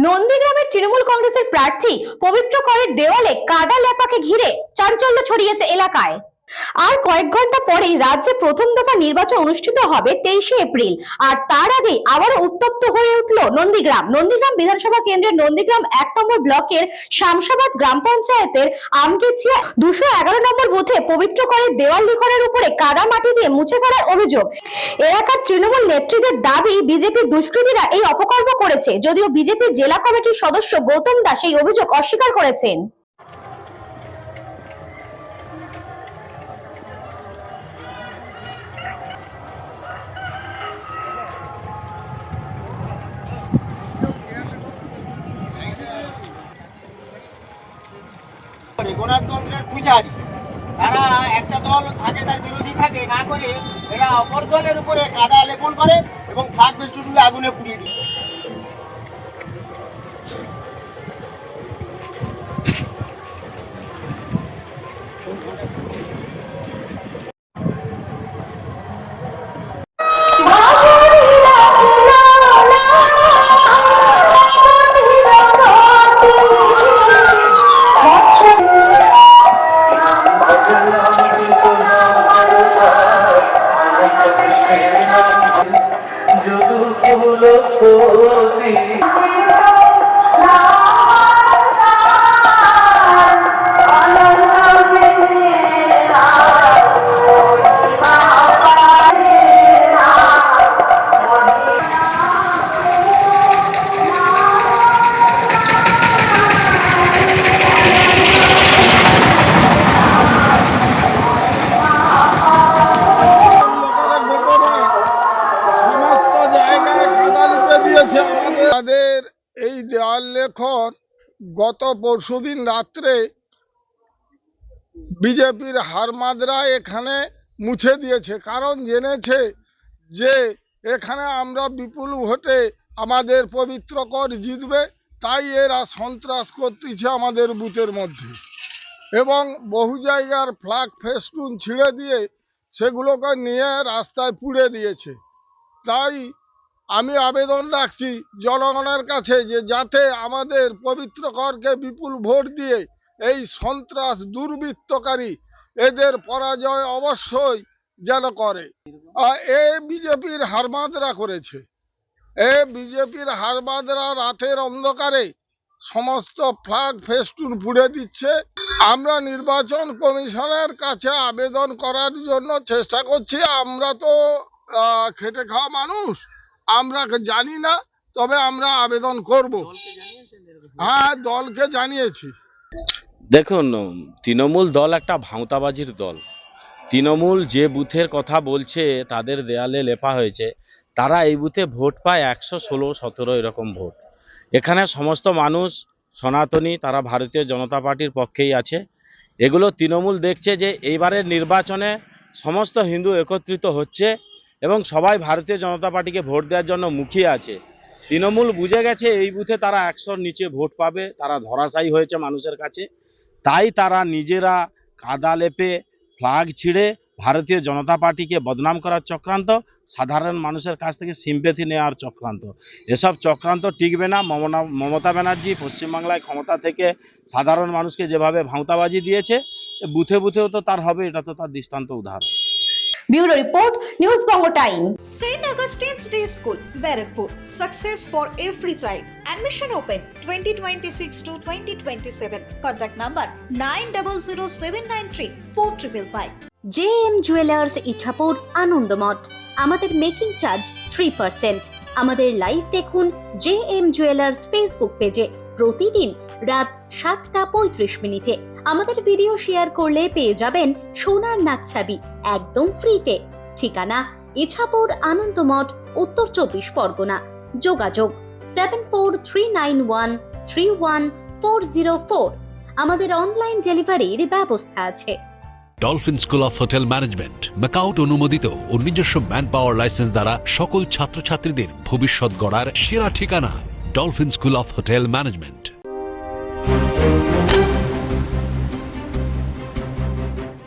নন্দীগ্রামের তৃণমূল কংগ্রেসের প্রার্থী পবিত্র করের দেওয়ালে কাদা লেপাকে ঘিরে চাঞ্চল্য ছড়িয়েছে এলাকায়। আর কয়েক ঘন্টা পরেই রাজ্যে প্রথম দফা নির্বাচন অনুষ্ঠিত হবে 23শে এপ্রিল। আর তার আগেই আবারও উত্তপ্ত হয়ে উঠল নন্দীগ্রাম। নন্দীগ্রাম বিধানসভা কেন্দ্রের নন্দীগ্রাম 1 নম্বর ব্লকের শামসাবাদ গ্রাম পঞ্চায়েতের আমগেছিয়া 211 নম্বর বুথে পবিত্র করের দেওয়াল লিখনের উপরে কাদা মাটি দিয়ে মুছে ফেলার অভিযোগ। এলাকার তৃণমূল নেতৃত্বের দাবি বিজেপির দুষ্কৃতীরা এই অপকর্ম করেছে, যদিও বিজেপির জেলা কমিটির সদস্য গৌতম দাস এই অভিযোগ অস্বীকার করেছেন। গণতন্ত্রের পূজারী তারা একটা দল থাকে, তার বিরোধী থাকে না করে এরা অপর দলের উপরে কাদা লেপন করে এবং ফ্ল্যাগ ফেস্টুনগুলো আগুনে পুড়িয়ে দিচ্ছে। আমাদের এই দেওয়াল লেখন গত পরশুদিন রাত্রে বিজেপির হারমাদরা এখানে মুছে দিয়েছে, কারণ জেনেছে যে এখানে আমরা বিপুল ভোটে আমাদের পবিত্র কর জিতবে, তাই এরা সন্ত্রাস করতেছে আমাদের বুথের মধ্যে এবং বহু জায়গার ফ্ল্যাগ ফেস্টুন ছিঁড়ে দিয়ে সেগুলোকে নিয়ে রাস্তায় পুড়ে দিয়েছে। তাই আমি আবেদন রাখছি জনগণের কাছে যে যাতে আমাদের পবিত্র করকে বিপুল ভোট দিয়ে এই সন্ত্রাস দুর্বৃত্তকারী এদের পরাজয় অবশ্যই যেন করে। এ বিজেপির হারমাদরা করেছে, বিজেপির হারমাদরা রাতের অন্ধকারে সমস্ত ফ্ল্যাগ ফেস্টুন পুড়ে দিচ্ছে। আমরা নির্বাচন কমিশনের কাছে আবেদন করার জন্য চেষ্টা করছি। আমরা তো খেটে খাওয়া মানুষ, আমরা জানি না, তবে আমরা আবেদন করব। হ্যাঁ, দলকে জানিয়েছি। দেখুন, তৃণমূল দল একটা ভাঁওতাবাজির দল। তৃণমূল যে বুথের কথা বলছে তাদের দেয়ালে লেপা হয়েছে, তারা এই বুথে ভোট পায় 116, 17 এরকম ভোট। এখানে সমস্ত মানুষ সনাতনী, তারা ভারতীয় জনতা পার্টির পক্ষেই আছে। এগুলো তৃণমূল দেখছে যে এইবারের নির্বাচনে সমস্ত হিন্দু একত্রিত হচ্ছে এবং সবাই ভারতীয় জনতা পার্টিকে ভোট দেওয়ার জন্য মুখিয়ে আছে। তৃণমূল বুঝে গেছে এই বুথে তারা 100-র নিচে ভোট পাবে, তারা ধরাশায়ী হয়েছে মানুষের কাছে। তাই তারা নিজেরা কাদা লেপে ফ্ল্যাগ ছিঁড়ে ভারতীয় জনতা পার্টিকে বদনাম করার চক্রান্ত, সাধারণ মানুষের কাছ থেকে সিম্প্যাথি নেওয়ার চক্রান্ত। এসব চক্রান্ত টিকবে না। মমতা ব্যানার্জি পশ্চিমবাংলায় ক্ষমতা থেকে সাধারণ মানুষকে যেভাবে ভাঁওতাবাজি দিয়েছে, বুথে বুথেও তো তার হবে, এটা তো তার দৃষ্টান্ত উদাহরণ। Bureau Report, News Bongo Time. St. Augustine's Day School, Barakpur. Success for every child. Admission open 2026 to 2027. Contact number 9007934555. JM Jewelers Ichapur Anandamath. আমাদের মেকিং চার্জ 3%। আমাদের লাইভ দেখুন JM Jewelers ফেসবুক পেজে প্রতিদিন রাত 7:35 আমাদের ভিডিও শেয়ার করলে পেয়ে যাবেন সোনার নাকছাবি একদম ফ্রিতে। ঠিকানা ইছাপুর আনন্দমঠ, উত্তর 24 পরগনা। যোগাযোগ 7439131404। আমাদের অনলাইন ডেলিভারির ব্যবস্থা আছে। Dolphin school of hotel management MAKAUT অনুমোদিত ও নিজস্ব ম্যান পাওয়ার লাইসেন্স দ্বারা সকল ছাত্রছাত্রীদের ভবিষ্যৎ গড়ার সেরা ঠিকানা dolphin school of hotel management.